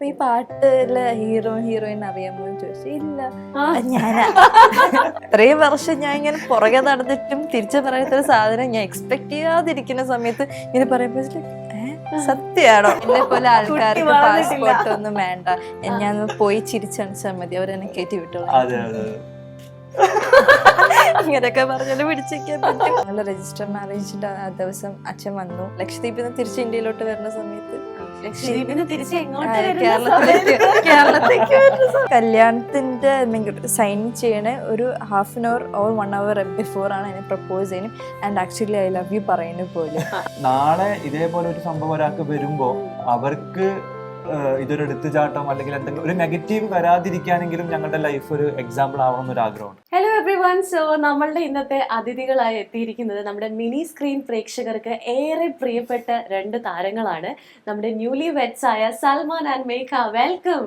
ഈ പാട്ടിലെ ഹീറോയിൻ അറിയാമോ എന്ന് ചോദിച്ചു. ഇല്ല. ഞാൻ ഇത്രയും വർഷം ഞാൻ ഇങ്ങനെ പുറകെ നടന്നിട്ടും തിരിച്ചു പറയാത്തൊരു സാധനം ഞാൻ എക്സ്പെക്ട് ചെയ്യാതിരിക്കുന്ന സമയത്ത് ഇങ്ങനെ പറയുമ്പോ സത്യാണോ? എന്നെ പോലെ ആൾക്കാർക്ക് പാസ്പോർട്ട് ഒന്നും വേണ്ട, ഞാൻ പോയി ചിരിച്ചണിച്ചാൽ മതി, അവരെന്നെ കയറ്റി വിട്ടോളൂ. അങ്ങനെയൊക്കെ പറഞ്ഞാല് പിടിച്ചിരിക്കാൻ പറ്റും. ഞങ്ങള് രജിസ്റ്റർ മാരേജിന്റെ ആ ദിവസം അച്ഛൻ വന്നു. ലക്ഷദ്വീപിൽ നിന്ന് തിരിച്ച് ഇന്ത്യയിലോട്ട് വരുന്ന സമയത്ത് കേരളത്തിലേക്ക് കല്യാണത്തിന്റെ സൈൻ ചെയ്യണ ഒരു half an hour or 1 hour before ആണ് എന്നെ പ്രപ്പോസ് ചെയ്യണം. And actually I love you പറയുന്ന പോലെ. നാളെ ഇതേപോലെ ഒരു സംഭവം ഒരാൾക്ക് വരുമ്പോ അവർക്ക് ഇതൊരു എടുത്തുചാട്ടം അല്ലെങ്കിൽ എന്തെങ്കിലും ഒരു നെഗറ്റീവ് വരാതിരിക്കാനെങ്കിലും ഞങ്ങളുടെ ലൈഫ് ഒരു എക്സാമ്പിൾ ആവണം എന്നൊരു ആഗ്രഹമുണ്ട്. Hello everyone. സോ നമ്മളുടെ ഇന്നത്തെ അതിഥികളായി എത്തിയിരിക്കുന്നത് നമ്മുടെ മിനി സ്ക്രീൻ പ്രേക്ഷകർക്ക് ഏറെ പ്രിയപ്പെട്ട 2 താരങ്ങളാണ്. നമ്മുടെ ന്യൂലി വെഡ്സ് ആയ Salman and Megha. Welcome.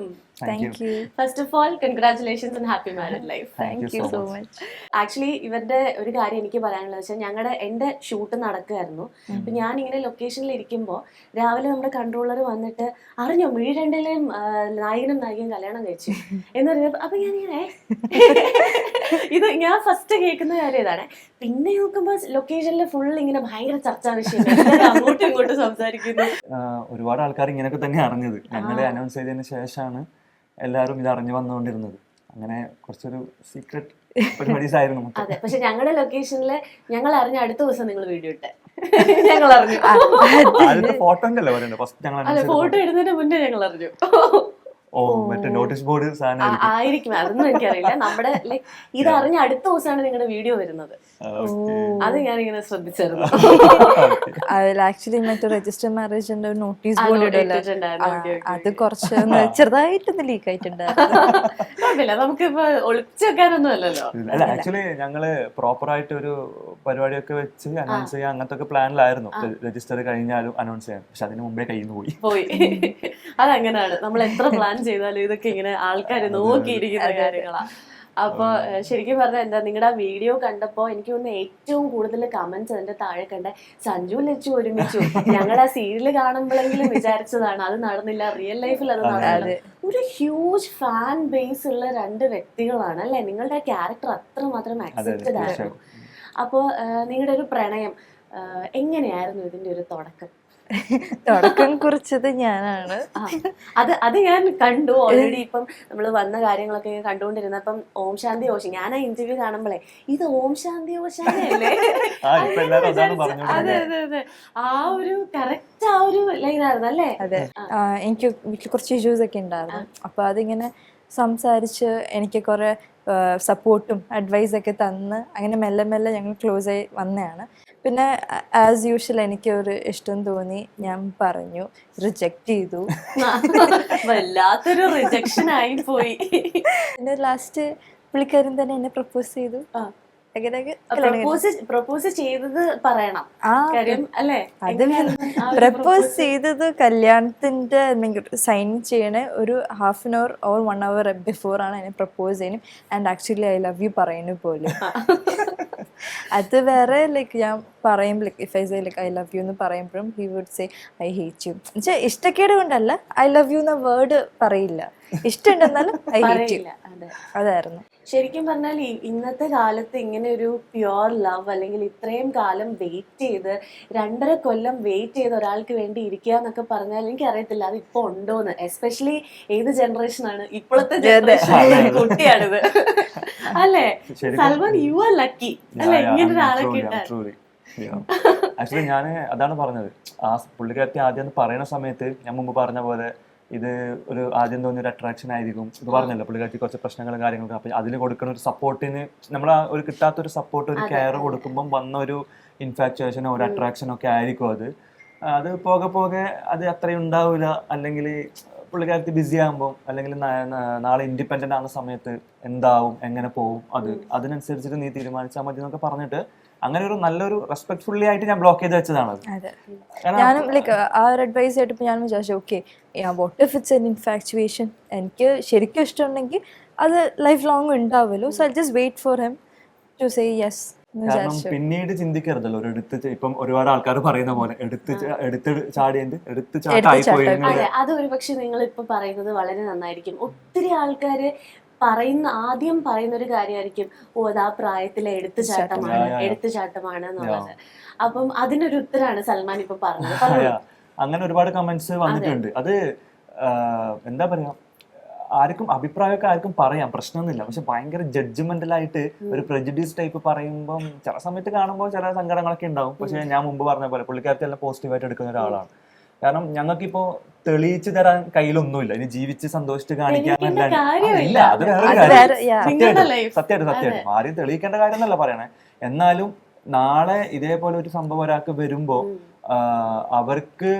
Thank you. First of all, congratulations and happy married life. Thank you so much. Actually ഇവരുടെ ഒരു കാര്യം എനിക്ക് പറയാനുള്ളത് വെച്ചാൽ എൻ്റെ ഷൂട്ട് നടക്കുകയായിരുന്നു. അപ്പൊ ഞാൻ ഇങ്ങനെ ലൊക്കേഷനിൽ ഇരിക്കുമ്പോൾ രാവിലെ നമ്മുടെ കൺട്രോളർ വന്നിട്ട് അറിഞ്ഞോ മിഴി 2-ലെയും നായകനും നായികയും കല്യാണം കഴിച്ചു എന്ന് പറഞ്ഞപ്പോൾ അപ്പൊ ഞാനിങ്ങനെ ഇത് ഞാൻ ഫസ്റ്റ് കേൾക്കുന്ന കാര്യം ഇതാണ്. പിന്നെ നോക്കുമ്പോൾ ലൊക്കേഷനിൽ ഫുൾ ഇങ്ങനെ ഭയങ്കര ചർച്ചാ വിഷയം, അങ്ങോട്ടും ഇങ്ങോട്ടും സംസാരിക്കുന്നു. ഒരുപാട് ആൾക്കാർ ഇങ്ങനെയൊക്കെ തന്നെ അറിഞ്ഞത്. ഞങ്ങളെ അനൗൺസ് ചെയ്തതിന് ശേഷമാണ് എല്ലാവരും ഇത് അറിഞ്ഞു വന്നുകൊണ്ടിരുന്നത്. അങ്ങനെ കുറച്ചൊരു സീക്രട്ട് പരിപാടീസ് ആയിരുന്നു. അതെ, പക്ഷെ ഞങ്ങളുടെ ലൊക്കേഷനിൽ ഞങ്ങൾ അറിഞ്ഞ അടുത്ത ദിവസം നിങ്ങൾ വീഡിയോ ഇട്ടെ ഞങ്ങൾ അറിഞ്ഞു. ഫോട്ടോ ഉണ്ടല്ലോ പറയണ്ടേ ഫസ്റ്റ് ഞങ്ങൾ. അല്ല, ഫോട്ടോ ഇടുന്നതിന് മുന്നേ ഞങ്ങൾ അറിഞ്ഞു. മറ്റേ നോട്ടീസ് ബോർഡ് ആയിരിക്കും, അതൊന്നും എനിക്കറിയില്ല. നമ്മുടെ ലൈക് ഇത് അറിഞ്ഞ അടുത്ത ദിവസമാണ് നിങ്ങളുടെ വീഡിയോ വരുന്നത്. അത് ഞാനിങ്ങനെ ശ്രദ്ധിച്ചായിരുന്നു. ആക്ച്വലി മറ്റേ രജിസ്റ്റർ മാരേജിന്റെ നോട്ടീസ് ബോർഡ് അത് കുറച്ച് ചെറുതായിട്ടൊന്ന് ലീക്ക് ആയിട്ടുണ്ടായിരുന്നു. നമുക്കിപ്പോ ഒളിച്ചു വെക്കാനൊന്നും അല്ലല്ലോ. അല്ല, ആക്ച്വലി ഞങ്ങള് പ്രോപ്പർ ആയിട്ട് ഒരു പരിപാടിയൊക്കെ വെച്ച് അനൗൺസ് ചെയ്യാൻ അങ്ങനത്തെ പ്ലാനിലായിരുന്നു. രജിസ്റ്റർ കഴിഞ്ഞാലും അനൗൺസ് ചെയ്യാൻ. പക്ഷെ അതിന് മുമ്പേ കയ്യിൽ നിന്ന് പോയി. അതങ്ങനെയാണ്, നമ്മൾ എത്ര പ്ലാൻ ചെയ്താലും ഇതൊക്കെ ഇങ്ങനെ ആൾക്കാർ നോക്കിയിരിക്കുന്ന കാര്യങ്ങളാ. അപ്പൊ ശരിക്കും പറഞ്ഞാൽ എന്താ, നിങ്ങളുടെ ആ വീഡിയോ കണ്ടപ്പോ എനിക്ക് തോന്നുന്നു ഏറ്റവും കൂടുതൽ കമന്റ്സ് അതിന്റെ താഴെ കണ്ട സഞ്ജു ലച്ചു ഒരുമിച്ചു. ഞങ്ങൾ ആ സീരിയല് കാണുമ്പോഴെങ്കിലും വിചാരിച്ചതാണ്, അത് നടന്നില്ല, റിയൽ ലൈഫിൽ അത് നടന്നില്ല. ഒരു ഹ്യൂജ് ഫാൻ ബേസ് ഉള്ള 2 വ്യക്തികളാണ് അല്ലെ. നിങ്ങളുടെ ക്യാരക്ടർ അത്രമാത്രം അക്സെപ്റ്റഡ് ആയിരുന്നു. അപ്പോ നിങ്ങളുടെ ഒരു പ്രണയം എങ്ങനെയായിരുന്നു ഇതിന്റെ ഒരു തുടക്കം കുറിച്ചത് ഞാനാണ്. അത് ഞാൻ കണ്ടു ഓൾറെഡി. ഇപ്പം നമ്മൾ വന്ന കാര്യങ്ങളൊക്കെ കണ്ടുകൊണ്ടിരുന്നപ്പം ഓം ശാന്തി ഓശി, ഞാൻ ആ ഇന്റർവ്യൂ കാണുമ്പോഴേ ഇത് ഓം ശാന്തി ഓശാനല്ലേ. അതെ അതെ അതെ, ആ ഒരു കറക്റ്റ് ആ ഒരു ലൈനായിരുന്നു അല്ലേ. അതെ, എനിക്ക് വീട്ടിൽ കുറച്ച് ഇഷ്യൂസ് ഒക്കെ ഉണ്ടായിരുന്നു. അപ്പൊ അതിങ്ങനെ സംസാരിച്ച് എനിക്ക് കുറെ സപ്പോർട്ടും അഡ്വൈസൊക്കെ തന്ന് അങ്ങനെ മെല്ലെ മെല്ലെ ഞങ്ങൾ ക്ലോസ് ആയി വന്നതാണ്. പിന്നെ ആസ് യൂഷ്വൽ എനിക്ക് ഒരു ഇഷ്ടം തോന്നി, ഞാൻ പറഞ്ഞു, റിജക്റ്റ് ചെയ്തു. വല്ലാത്തൊരു റിജക്ഷൻ ആയി പോയി. പിന്നെ ലാസ്റ്റ് പുള്ളിക്കാരൻ തന്നെ എന്നെ പ്രപ്പോസ് ചെയ്തു. പ്രപ്പോസ് ചെയ്തത് പറയണം കാര്യം അല്ലേ. അത് പ്രപ്പോസ് ചെയ്തത് കല്യാണത്തിന്റെ സൈൻ ചെയ്യണ ഒരു half an hour or 1 hour before ആണ് എന്നെ പ്രപ്പോസ് ചെയ്യണം. And actually I love you പറയുന്ന പോലെ. അത് വേറെ ലൈക്ക് ഞാൻ പറയുമ്പോൾ like if I say like I love you എന്ന് പറയുമ്പോഴും he would say I hate you. എന്നുവെച്ചാൽ ഇഷ്ടക്കേട് കൊണ്ടല്ല, ഐ ലവ് യു എന്ന വേർഡ് പറയില്ല, ഇഷ്ടമുണ്ടെന്നാലും ഐ ഹേറ്റ് യു. അതായിരുന്നു ശരിക്കും പറഞ്ഞാൽ ഇന്നത്തെ കാലത്ത് ഇങ്ങനെ ഒരു പ്യുവർ ലവ് അല്ലെങ്കിൽ ഇത്രയും കാലം വെയിറ്റ് ചെയ്ത് 2.5 കൊല്ലം വെയിറ്റ് ചെയ്ത് ഒരാൾക്ക് വേണ്ടി ഇരിക്കുക എന്നൊക്കെ പറഞ്ഞാൽ എനിക്കറിയത്തില്ല അത് ഇപ്പൊ ഉണ്ടോന്ന്. എസ്പെഷ്യലി ഏത് ജനറേഷനാണ്, ഇപ്പോഴത്തെ ജനറേഷൻ കുട്ടിയാണിത് അല്ലേ. സൽമാൻ, യു ആർ ലക്കി അല്ലെ ഇങ്ങനെ ഒരാളെ കിട്ടാൻ. ആക്ച്വലി ഞാൻ അതാണ് പറഞ്ഞത്. ആ പുള്ളിക്കാരത്തി ആദ്യം പറയുന്ന സമയത്ത് ഞാൻ മുമ്പ് പറഞ്ഞ പോലെ ഇത് ഒരു ആദ്യം തോന്നിയ ഒരു അട്രാക്ഷൻ ആയിരിക്കും. ഇത് പറഞ്ഞല്ലോ, പുള്ളിക്കാർക്ക് കുറച്ച് പ്രശ്നങ്ങളും കാര്യങ്ങളൊക്കെ. അപ്പം അതിന് കൊടുക്കുന്ന ഒരു സപ്പോർട്ടിന് നമ്മൾ ആ ഒരു കിട്ടാത്തൊരു സപ്പോർട്ട്, ഒരു കെയർ കൊടുക്കുമ്പം വന്ന ഒരു ഇൻഫാക്ച്വേഷനോ ഒരു അട്രാക്ഷനോ ഒക്കെ ആയിരിക്കും. അത് പോകെ പോകെ അത് അത്രയും ഉണ്ടാവില്ല. അല്ലെങ്കിൽ പുള്ളിക്കാരത്തി ബിസി ആകുമ്പോൾ അല്ലെങ്കിൽ നാളെ ഇൻഡിപെൻഡൻ്റ് ആകുന്ന സമയത്ത് എന്താവും, എങ്ങനെ പോവും, അതിനനുസരിച്ചിട്ട് നീ തീരുമാനിച്ചാൽ മതി എന്നൊക്കെ പറഞ്ഞിട്ട് അങ്ങനെ ഒരു നല്ലൊരു റെസ്പെക്ട്ഫുള്ളി ആയിട്ട് ഞാൻ ബ്ലോക്ക് ചെയ്ത് വെച്ചതാണ്. ഞാനും ലൈക്ക് ആ ഒരു അഡ്വൈസ് ആയിട്ട് ഞാൻ വിചാരിച്ചു, okay what if it's an infatuation, എനിക്ക് ശരിക്കും ഇഷ്ടമുണ്ടെങ്കിൽ അത് ലൈഫ് ലോങ് ഉണ്ടാവുമല്ലോ. So I just wait for him to say yes. കാരണം പിന്നീട് ചിന്തിക്കരുതല്ലോ ഒരു ഇപ്പം ഒരുപാട് ആൾക്കാർ പറയുന്ന പോലെ എടുത്ത് ചാട്ടായി പോയി. അതെ, അത് ഒരു പക്ഷെ നിങ്ങൾ ഇപ്പൊ പറയുന്നത് വളരെ നന്നായിരിക്കും. ഒത്തിരി ആൾക്കാര് ആദ്യം പറയുന്ന ഒരു കാര്യമായിരിക്കും, ഓ അത് ആ പ്രായത്തിലെ എടുത്തുചാട്ടമാണ് എന്നുള്ളത്. അപ്പം അതിനൊരു ഉത്തരാണ് സൽമാൻ ഇപ്പൊ പറഞ്ഞത്. അങ്ങനെ ഒരുപാട് കമന്റ്സ് വന്നിട്ടുണ്ട്. അത് എന്താ പറയാ, അഭിപ്രായമൊക്കെ ആർക്കും പറയാം, പ്രശ്നമൊന്നുമില്ല. പക്ഷെ ഭയങ്കര ജഡ്ജ്മെന്റലായിട്ട് ഒരു പ്രജുഡ്യൂസ് ടൈപ്പ് പറയുമ്പോൾ ചില സമയത്ത് കാണുമ്പോൾ ചില സങ്കടങ്ങളൊക്കെ ഉണ്ടാവും. പക്ഷെ ഞാൻ മുമ്പ് പറഞ്ഞ പോലെ പുള്ളിക്കാരത്തെ എല്ലാം പോസിറ്റീവായിട്ട് എടുക്കുന്ന ഒരാളാണ്. കാരണം ഞങ്ങൾക്കിപ്പോ തെളിയിച്ചു തരാൻ കയ്യിലൊന്നുമില്ല, ഇനി ജീവിച്ച് സന്തോഷിച്ച് കാണിക്കാനല്ല. അത് വേറെ സത്യമായിട്ട് ആരെയും തെളിയിക്കേണ്ട കാര്യം എന്നല്ല പറയണേ. എന്നാലും നാളെ ഇതേപോലെ ഒരു സംഭവം ഒരാൾക്ക് വരുമ്പോ അവർക്ക്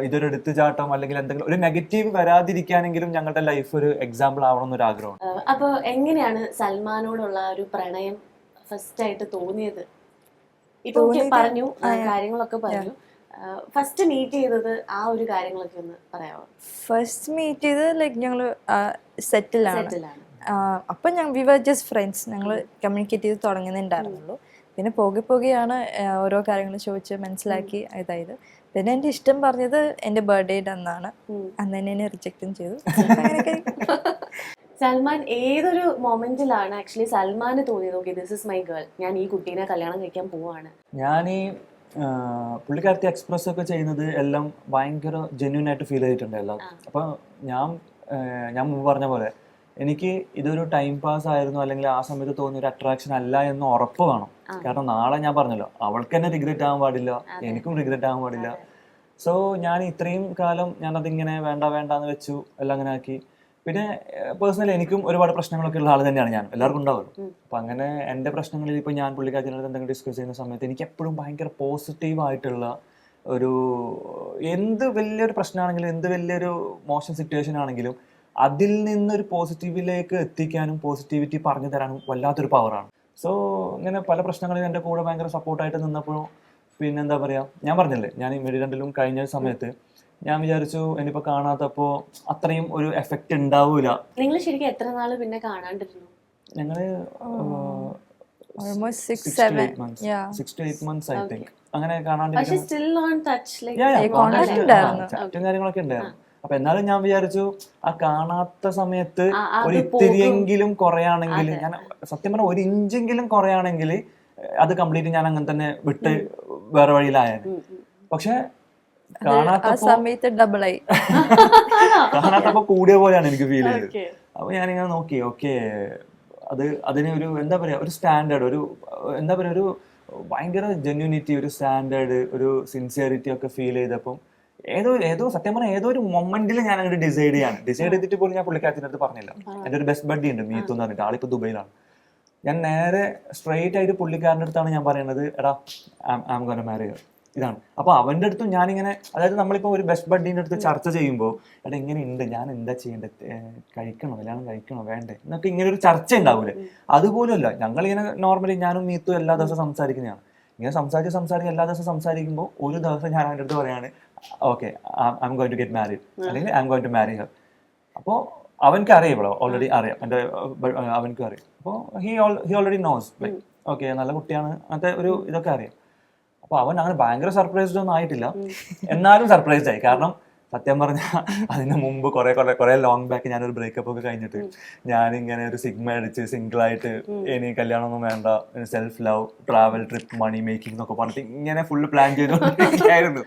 ഇതൊരു എടുത്തുചാട്ടം അല്ലെങ്കിൽ എന്തെങ്കിലും ഒരു നെഗറ്റീവ് വരാതിരിക്കാനെങ്കിലും ഞങ്ങളുടെ ലൈഫ് ഒരു എക്സാമ്പിൾ ആവണം എന്നൊരു ആഗ്രഹമാണ്. അപ്പൊ എങ്ങനെയാണ് സൽമാനോടുള്ള ഒരു പ്രണയം ഫസ്റ്റ് ആയിട്ട് തോന്നിയത്? ഇപ്പൊ പറഞ്ഞു, കാര്യങ്ങളൊക്കെ പറഞ്ഞു. ഫസ്റ്റ് മീറ്റ് ചെയ്തത് ആ ഒരു കാര്യങ്ങളൊക്കെ ഒന്ന് പറയാമോ? ഫസ്റ്റ് മീറ്റ് ചെയ്തത് ലൈക്ക് ഞങ്ങള് സെറ്റിലാണ്. അപ്പൊ വി വർ ജസ്റ്റ് ഫ്രണ്ട്സ്. ഞങ്ങൾ കമ്മ്യൂണിക്കേറ്റ് ചെയ്ത് തുടങ്ങുന്നുണ്ടായിരുന്നുള്ളൂ. പിന്നെ പോകെയാണ് ഓരോ കാര്യങ്ങൾ ചോദിച്ച് മനസ്സിലാക്കി ഇതായത്. പിന്നെ എൻ്റെ ഇഷ്ടം പറഞ്ഞത് എൻ്റെ ബർത്ത്ഡേയുടെ അന്നാണ്. അന്ന് തന്നെ എന്നെ റിജക്റ്റും ചെയ്തു. സൽമാൻ ഏതൊരു മൊമെന്റിലാണ് ആക്ച്വലി സൽമാന് തോന്നിയത്, okay this is my girl, ഞാൻ ഈ കുട്ടീനെ കല്യാണം കഴിക്കാൻ പോവാണ്? ഞാൻ ഈ പുള്ളിക്കാരത്തി എക്സ്പ്രസ് ഒക്കെ ചെയ്യുന്നത് എല്ലാം ഭയങ്കര ജെന്യൂൻ ആയിട്ട് ഫീൽ ചെയ്തിട്ടുണ്ട് എല്ലാം. അപ്പൊ ഞാൻ മുമ്പ് പറഞ്ഞ പോലെ എനിക്ക് ഇതൊരു ടൈം പാസ് ആയിരുന്നു, അല്ലെങ്കിൽ ആ സമയത്ത് തോന്നിയ ഒരു അട്രാക്ഷൻ അല്ല എന്ന് ഉറപ്പ് വേണം. കാരണം നാളെ ഞാൻ പറഞ്ഞല്ലോ, അവൾക്ക് തന്നെ റിഗ്രറ്റ് ആവാൻ പാടില്ല, എനിക്കും റിഗ്രറ്റ് ആവാൻ പാടില്ല. സോ ഞാൻ ഇത്രയും കാലം ഞാനതിങ്ങനെ വേണ്ടെന്ന് വെച്ചു, എല്ലാം അങ്ങനെ ആക്കി. പിന്നെ പേഴ്സണലി എനിക്കും ഒരുപാട് പ്രശ്നങ്ങളൊക്കെ ഉള്ള ആൾ തന്നെയാണ് ഞാൻ, എല്ലാവർക്കും ഉണ്ടാവുമല്ലോ. അപ്പൊ അങ്ങനെ എൻ്റെ പ്രശ്നങ്ങളിൽ ഇപ്പോൾ ഞാൻ പുള്ളിക്കാരത്തിനോട് എന്തെങ്കിലും ഡിസ്കസ് ചെയ്യുന്ന സമയത്ത് എനിക്ക് എപ്പോഴും ഭയങ്കര പോസിറ്റീവായിട്ടുള്ള ഒരു, എന്ത് വലിയൊരു പ്രശ്നമാണെങ്കിലും എന്ത് വലിയൊരു മോശം സിറ്റുവേഷൻ ആണെങ്കിലും അതിൽ നിന്നൊരു പോസിറ്റീവിലേക്ക് എത്തിക്കാനും പോസിറ്റിവിറ്റി പറഞ്ഞു തരാനും വല്ലാത്തൊരു പവറാണ്. സോ ഇങ്ങനെ പല പ്രശ്നങ്ങളും എൻ്റെ കൂടെ ഭയങ്കര സപ്പോർട്ടായിട്ട് നിന്നപ്പോഴും പിന്നെന്താ പറയുക, ഞാൻ പറഞ്ഞില്ലേ ഞാൻ ഈ മെഡിരണ്ടിലും കഴിഞ്ഞ സമയത്ത് ഞാൻ വിചാരിച്ചു ഇനിയിപ്പോൾ കാണാത്തപ്പോൾ അത്രയും ഒരു എഫക്റ്റ് ഉണ്ടാവൂല. നിങ്ങൾ ശരിക്കും എത്ര നാൾ പിന്നെ കാണാണ്ടിരുന്നു? ഞങ്ങള് 6 to 8 months ഐ തിങ്ക് അങ്ങനെ ചാറ്റും കാര്യങ്ങളൊക്കെ ഉണ്ടായിരുന്നു. അപ്പൊ എന്നാലും ഞാൻ വിചാരിച്ചു ആ കാണാത്ത സമയത്ത് ഒരു ഇത്തിരിയെങ്കിലും കുറയാണെങ്കിൽ, ഞാൻ സത്യം പറഞ്ഞ 1 ഇഞ്ചെങ്കിലും കുറയാണെങ്കിൽ അത് കംപ്ലീറ്റ് ഞാൻ അങ്ങനെ തന്നെ വിട്ട് വേറെ വഴിയിലായത്. പക്ഷെ കാണാത്തപ്പോ കൂടിയ പോലെയാണ് എനിക്ക് ഫീൽ ചെയ്തത്. അപ്പൊ ഞാനിങ്ങനെ നോക്കി, ഓക്കെ അതിന് ഒരു എന്താ പറയാ, ഒരു സ്റ്റാൻഡേർഡ്, ഒരു എന്താ പറയാ, ഒരു ഭയങ്കര ജെന്യൂനിറ്റി, ഒരു സ്റ്റാൻഡേർഡ്, ഒരു സിൻസിയറിറ്റി ഒക്കെ ഫീൽ ചെയ്തപ്പം ഏതോ സത്യം പറഞ്ഞാൽ ഏതോ ഒരു മൊമെന്റിൽ ഞാൻ അങ്ങോട്ട് ഡിസൈഡ് ചെയ്തിട്ട് പോലും ഞാൻ പുള്ളിക്കാരത്തിൻ്റെ അടുത്ത് പറഞ്ഞില്ല. എൻ്റെ ഒരു ബെസ്റ്റ് ബഡ്ഡി ഉണ്ട് മീത്തു എന്ന് പറഞ്ഞിട്ട്, ആളിപ്പോ ദുബൈയിലാണ്. ഞാൻ നേരെ സ്ട്രെയിറ്റ് ആയിട്ട് പുള്ളിക്കാരൻ്റെ അടുത്താണ് ഞാൻ പറയുന്നത്, എടാ ഐ ആം ഗോണ മാരി ഹർ, ഇതാണ്. അപ്പൊ അവന്റെ അടുത്തും ഞാനിങ്ങനെ, അതായത് നമ്മളിപ്പോ ഒരു ബെസ്റ്റ് ബഡ്ഡീൻ്റെ അടുത്ത് ചർച്ച ചെയ്യുമ്പോൾ എടാ ഇങ്ങനെ ഉണ്ട്, ഞാൻ എന്താ ചെയ്യേണ്ടത്, കഴിക്കണോ കല്യാണം കഴിക്കണോ വേണ്ടേ എന്നൊക്കെ ഇങ്ങനെ ഒരു ചർച്ച ഉണ്ടാവൂലേ, അതുപോലുമല്ല. ഞങ്ങളിങ്ങനെ നോർമലി ഞാനും മീത്തും എല്ലാ ദിവസവും സംസാരിക്കുന്നതാണ്. ഇങ്ങനെ സംസാരിച്ച് എല്ലാ ദിവസവും സംസാരിക്കുമ്പോൾ ഒരു ദിവസം ഞാൻ അവൻ്റെ അടുത്ത് പറയാണ്, okay I'm going to get married, അല്ലെങ്കിൽ I'm going to marry her. അപ്പോൾ അവനക്ക് അറിയാം, ഇവിടെ ഓൾറെഡി അറിയാം, എൻ്റെ അവനക്കും അറിയാം. അപ്പോൾ he already knows like okay നല്ല കുട്ടിയാണ്, അങ്ങനത്തെ ഒരു ഇതൊക്കെ അറിയാം. അപ്പൊ അവൻ അങ്ങനെ ഭയങ്കര സർപ്രൈസ്ഡ് ഒന്നും ആയിട്ടില്ല, എന്നാലും സർപ്രൈസ്ഡ് ആയി. കാരണം സത്യം പറഞ്ഞാൽ അതിന് മുമ്പ് കുറെ ലോങ് ബാക്ക് ഞാനൊരു ബ്രേക്കപ്പ് ഒക്കെ കഴിഞ്ഞിട്ട് ഞാനിങ്ങനെ ഒരു സിഗ്മ അടിച്ച് സിംഗിളായിട്ട് ഇനി കല്യാണമൊന്നും വേണ്ട, self love, travel, trip, money making എന്നൊക്കെ പറഞ്ഞിട്ട് ഇങ്ങനെ ഫുള്ള് പ്ലാൻ ചെയ്തോണ്ടിരിക്കുകയായിരുന്നു.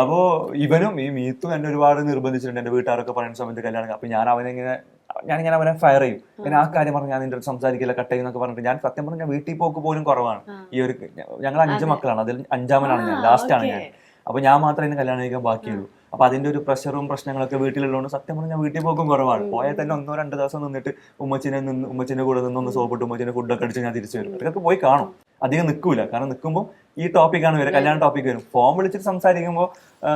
അപ്പോ ഇവനും ഈ മീത്തും എന്നെ ഒരുപാട് നിർബന്ധിച്ചിട്ടുണ്ട്, എന്റെ വീട്ടുകാരൊക്കെ പറയുന്ന സമയത്ത് കല്യാണം. അപ്പൊ ഞാനിങ്ങനെ അവനെ ഫയർ ചെയ്യും, പിന്നെ ആ കാര്യം പറഞ്ഞ് ഞാൻ നിന്റെ അടുത്ത് സംസാരിക്കില്ല, കട്ട് ചെയ്യുന്നൊക്കെ പറഞ്ഞിട്ട്. ഞാൻ സത്യം പറഞ്ഞാൽ വീട്ടിൽ പോക്ക് പോലും കുറവാണ്. ഈ ഒരു ഞങ്ങൾ 5 മക്കളാണ്, അതിൽ 5ാമനാണ് ഞാൻ, ലാസ്റ്റ് ആണ് ഞാൻ. അപ്പൊ ഞാൻ മാത്രമേ ഇന്ന് കല്യാണം കഴിക്കാൻ ബാക്കിയുള്ളൂ. അപ്പൊ അതിന്റെ ഒരു പ്രഷറും പ്രശ്നങ്ങളൊക്കെ വീട്ടിലുള്ളതുകൊണ്ട് സത്യം പറഞ്ഞാൽ ഞാൻ വീട്ടിൽ പോക്കും കുറവാണ്. പോയാൽ തന്നെ 1-2 ദിവസം നിന്നിട്ട് ഉമ്മച്ചിന്റെ കൂടെ നിന്ന് സോപ്പിട്ട് ഉമ്മച്ചിന്റെ ഫുഡൊക്കെ അടിച്ച് ഞാൻ തിരിച്ചു വരും. അതൊക്കെ പോയി കാണും, അധികം നിൽക്കൂല. കാരണം നിൽക്കുമ്പോൾ ഈ ടോപ്പിക്കാണ് വരും, കല്യാണ ടോപ്പിക് വരും. ഫോൺ വിളിച്ചിട്ട് സംസാരിക്കുമ്പോൾ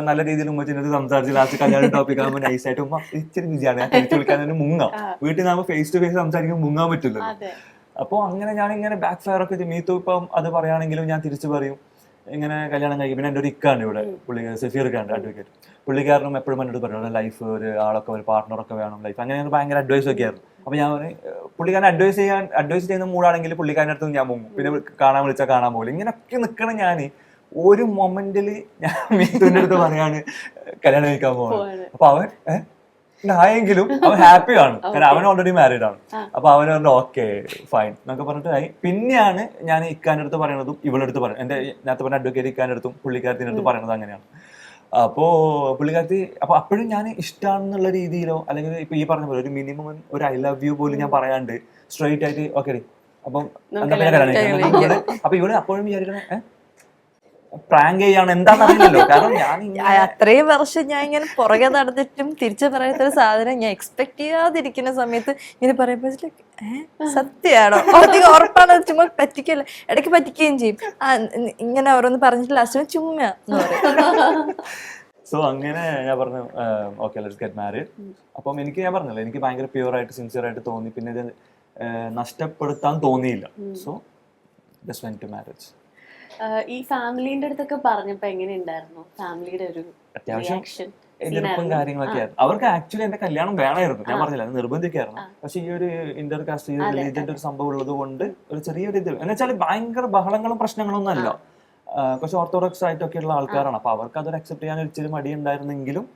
നല്ല രീതിയിൽ ഉമ്മച്ചിന്റെ സംസാരിച്ച് ലാസ്റ്റ് കല്യാണ ടോപ്പിക് ആകുമ്പോൾ നൈസായിട്ട് ഉമ്മ ഇച്ചിരി ബിസിയാണ്, ഞാൻ തിരിച്ചു വിളിക്കാൻ തന്നെ മുങ്ങാം. വീട്ടിൽ നിന്നാകുമ്പോൾ ഫേസ് ടു ഫേസ് സംസാരിക്കുമ്പോൾ മുങ്ങാൻ പറ്റില്ല. അപ്പോൾ അങ്ങനെ ഞാനിങ്ങനെ ബാക്ക് ഫയർ ഒക്കെ മീത്തു ഇപ്പം അത് പറയുകയാണെങ്കിലും ഞാൻ തിരിച്ചു പറയും ഇങ്ങനെ കല്യാണം കഴിക്കും. പിന്നെ എൻ്റെ ഒരു ഇക്കാണ്ട് ഇവിടെ, സഫീർ ഖാൻ അഡ്വക്കേറ്റ്, പുള്ളിക്കാരനും എപ്പോഴും എന്നോട് പറയും ലൈഫ് ഒരു ആളൊക്കെ ഒരു പാർട്ട്ണറൊക്കെ വേണം ലൈഫ്, അങ്ങനെ ഭയങ്കര അഡ്വൈസ് ഒക്കെ ആയിരുന്നു. അപ്പൊ ഞാൻ പുള്ളിക്കാരൻ അഡ്വൈസ് ചെയ്യുന്ന മൂടാണെങ്കിൽ പുള്ളിക്കാരൻ്റെ അടുത്ത് ഞാൻ പോകും, പിന്നെ കാണാൻ വിളിച്ചാൽ കാണാൻ പോകില്ല. ഇങ്ങനെയൊക്കെ നിൽക്കണം ഞാൻ. ഒരു മൊമെന്റില് ഞാൻ മീത്തുവിന്റെ അടുത്ത് പറയാണ് കല്യാണം കഴിക്കാൻ പോകണം. അപ്പൊ അവൻ ആയെങ്കിലും അവൻ ഹാപ്പി ആണ്, കാരണം അവൻ ഓൾറെഡി മാരീഡ് ആണ്. അപ്പൊ അവൻ പറഞ്ഞു ഓക്കെ ഫൈൻ എന്നൊക്കെ പറഞ്ഞിട്ടായി. പിന്നെയാണ് ഞാൻ ഇക്കാൻ്റെ അടുത്ത് പറയണതും ഇവളുടെ അടുത്ത് പറയുന്നത്, എന്റെ നേരത്തെ പറഞ്ഞ അഡ്വക്കേറ്റ് ഇക്കാൻ്റെ അടുത്തും പുള്ളിക്കാരത്തിൻ്റെ അടുത്ത് പറയണത് അങ്ങനെയാണ്. അപ്പോ പുള്ളിക്കാരത്തി അപ്പൊ അപ്പോഴും ഞാൻ ഇഷ്ടമാണെന്നുള്ള രീതിയിലോ അല്ലെങ്കിൽ ഇപ്പൊ ഈ പറഞ്ഞ പോലെ ഒരു മിനിമം ഒരു ഐ ലവ് യു പോലും ഞാൻ പറയാണ്ട് സ്ട്രെയിറ്റ് ആയിട്ട് ഓക്കെ അപ്പം എന്താ പിന്നെ കല്യാണം. അപ്പൊ ഇവിടെ അപ്പോഴും വിചാരിക്കണേ പ്രാങ്ക് ചെയ്യാണ് എന്താണെന്ന് അറിയില്ലല്ലോ. കാരണം ഞാൻ അത്രയും വർഷം ഞാൻ ഇങ്ങനെ പുറകെ നടന്നിട്ടും തിരിച്ചു പറയാത്തൊരു സാധനം ഞാൻ എക്സ്പെക്ട് ചെയ്യാതിരിക്കുന്ന സമയത്ത് ഇങ്ങനെ പറയുമ്പോ സത്യമാണോ അധികം ഉറപ്പാണ്, ചുമ്മാ പറ്റിക്കല്ലേ, ഇടയ്ക്ക് പറ്റിക്കുകയും ചെയ്യും. ഇങ്ങനെ ഓരോന്ന് പറഞ്ഞിട്ട് ലാസ്റ്റ് ചുമ്മാ എന്ന് പറയും. സോ അങ്ങനെ ഞാൻ പറഞ്ഞു ഓക്കെ ലെറ്റ്സ് ഗെറ്റ് മാരീഡ്. അപ്പം എനിക്ക് ഞാൻ പറഞ്ഞല്ലോ എനിക്ക് ഭയങ്കര പ്യൂർ ആയിട്ട് സിൻസിയർ ആയിട്ട് തോന്നി. പിന്നെ ഇത് നഷ്ടപ്പെടുത്താൻ തോന്നിയില്ല. So just went to marriage. ഈ ഫാമിലിന്റെ അടുത്തൊക്കെ പറഞ്ഞപ്പോ എങ്ങനെ ഉണ്ടായിരുന്നു ഫാമിലിയുടെ ഒരു അത്യാവശ്യം എതിർപ്പും കാര്യങ്ങളൊക്കെ ആയിരുന്നു. അവർക്ക് ആക്ച്വലി എന്റെ കല്യാണം വേണമായിരുന്നു, ഞാൻ പറഞ്ഞില്ല അത് നിർബന്ധിക്കായിരുന്നു. പക്ഷെ ഈ ഒരു ഇന്റർ കാസ്റ്റ് റിലീജിയന്റെ ഒരു സംഭവം ഉള്ളത് കൊണ്ട് ഒരു ചെറിയൊരു ഇത് എന്ന് വെച്ചാൽ ഭയങ്കര ബഹളങ്ങളും പ്രശ്നങ്ങളൊന്നും അല്ല, കുറച്ച് ഓർത്തഡോക്സ് ആയിട്ടൊക്കെ ഉള്ള ആൾക്കാരാണ്. അപ്പൊ അവർക്ക് അതൊരു അക്സെപ്റ്റ് ചെയ്യാൻ ഇച്ചിരി മടി ഉണ്ടായിരുന്നെങ്കിലും